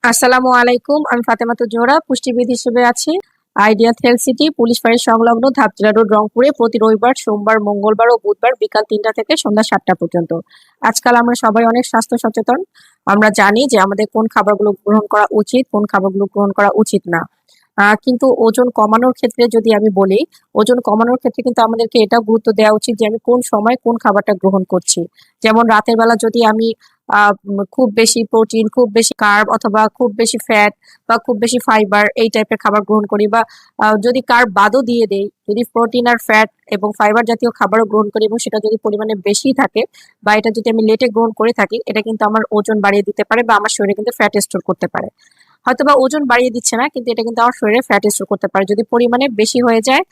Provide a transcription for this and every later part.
আসসালামু আলাইকুম। আমি ফাতেমাতুজ জোহরা, পুষ্টিবিদ হিসেবে আছি আইডিয়াল হেলথ সিটি পুলিশ ফাঁড়ি সংলগ্ন ধাপচিরা রোড, রংপুরে প্রতি রবিবার, সোমবার, মঙ্গলবার ও বুধবার বিকাল ৩টা থেকে সন্ধ্যা ৭টা পর্যন্ত। আজকাল আমরা সবাই অনেক স্বাস্থ্য সচেতন। আমরা জানি যে আমাদের কোন খাবারগুলো গ্রহণ করা উচিত, কোন খাবারগুলো গ্রহণ করা উচিত না। কিন্তু ওজন কমানোর ক্ষেত্রে যদি আমি বলি, ওজন কমানোর ক্ষেত্রে কিন্তু আমাদেরকে এটাও গুরুত্ব দেওয়া উচিত যে আমি কোন সময় কোন খাবারটা গ্রহণ করছি। যেমন রাতের বেলা যদি আমি খুব বেশি প্রোটিন, খুব বেশি কার্ব অথবা খুব বেশি ফ্যাট বা খুব বেশি ফাইবার এই টাইপের খাবার গ্রহণ করি, বা যদি কার্ব বাদও দিয়ে দেই, যদি প্রোটিন আর ফ্যাট এবং ফাইবার জাতীয় খাবারও গ্রহণ করি এবং সেটা যদি পরিমাণে বেশি থাকে, বা এটা যদি আমি লেটে গ্রহণ করে থাকি, এটা কিন্তু আমার ওজন বাড়িয়ে দিতে পারে বা আমার শরীরে কিন্তু ফ্যাট স্টোর করতে পারে। হয়তোবা ওজন বাড়িয়ে দিচ্ছে না, কিন্তু এটা কিন্তু আমার শরীরে ফ্যাট স্টোর করতে পারে যদি পরিমাণে বেশি হয়ে যায়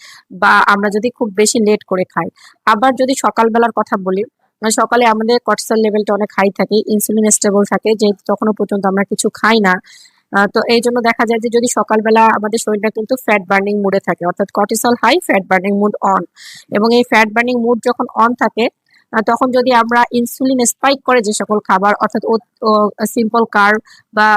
বা আমরা যদি খুব বেশি লেট করে খাই। আবার যদি সকালবেলার কথা বলি, সকালে আমাদের কর্টিসল লেভেলটা অনেক হাই থাকে, ইনসুলিন স্টেবল থাকে, যেহেতু তখনও পর্যন্ত আমরা কিছু খাই না। তো এই জন্য দেখা যায় যে যদি সকালবেলা আমাদের শরীরটা কিন্তু ফ্যাট বার্নিং মুডে থাকে, অর্থাৎ cortisol high, fat burning mode on. এবং এই ফ্যাট বার্নিং মুড যখন অন থাকে, তখন যদি আমরা ইনসুলিন স্পাইক করে যে সকল খাবার, অর্থাৎ সিম্পল কার্ব বা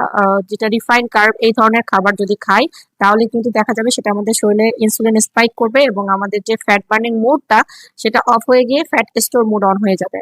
যেটা রিফাইন্ড কার্ব এই ধরনের খাবার যদি খাই, তাহলে কিন্তু দেখা যাবে সেটা আমাদের শরীরে ইনসুলিন স্পাইক করবে এবং আমাদের যে ফ্যাট বার্নিং মুডটা সেটা অফ হয়ে গিয়ে ফ্যাট স্টোর মুড অন হয়ে যাবে।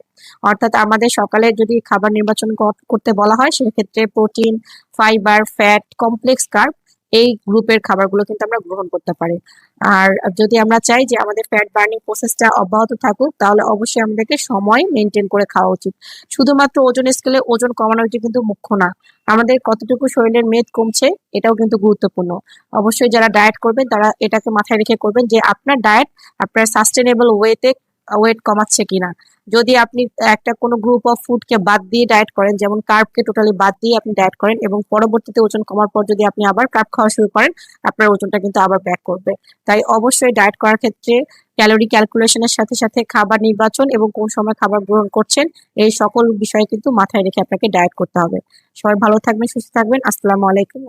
অর্থাৎ আমাদের সকালে যদি খাবার নির্বাচন করতে বলা হয়, সেক্ষেত্রে protein, fibre, fat, complex carb এই গ্রুপের খাবারগুলো কিন্তু আমরা গ্রহণ করতে পারি। আর যদি আমরা চাই যে আমাদের ফ্যাট বার্নিং প্রসেসটা অব্যাহত থাকুক, তাহলে অবশ্যই আমাদেরকে সময় মেনটেন করে খাওয়া উচিত। শুধুমাত্র ওজন স্কেলে ওজন কমানোটা কিন্তু মুখ্য না, আমাদের কতটুকু শরীরের মেদ কমছে এটাও কিন্তু গুরুত্বপূর্ণ। অবশ্যই যারা ডায়েট করবেন তারা এটাকে মাথায় রেখে করবেন যে আপনার ডায়েট আপনার সাস্টেনেবল ওয়েতে ওয়েট কমাচ্ছে কিনা। যদি আপনি একটা কোনো গ্রুপ অফ ফুডকে বাদ দিয়ে ডায়েট করেন, যেমন কার্বকে টোটালি বাদ দিয়ে আপনি ডায়েট করেন এবং পরবর্তীতে ওজন কমার পর যদি আপনি আবার কার্ব খাওয়া শুরু করেন, আপনার ওজনটা কিন্তু আবার ব্যাক করবে। তাই অবশ্যই ডায়েট করার ক্ষেত্রে ক্যালোরি ক্যালকুলেশনের সাথে সাথে খাবার নির্বাচন এবং কোন সময় খাবার গ্রহণ করছেন, এই সকল বিষয় কিন্তু মাথায় রেখে আপনাকে ডায়েট করতে হবে। সবাই ভালো থাকবেন, সুস্থ থাকবেন। আসসালামু আলাইকুম।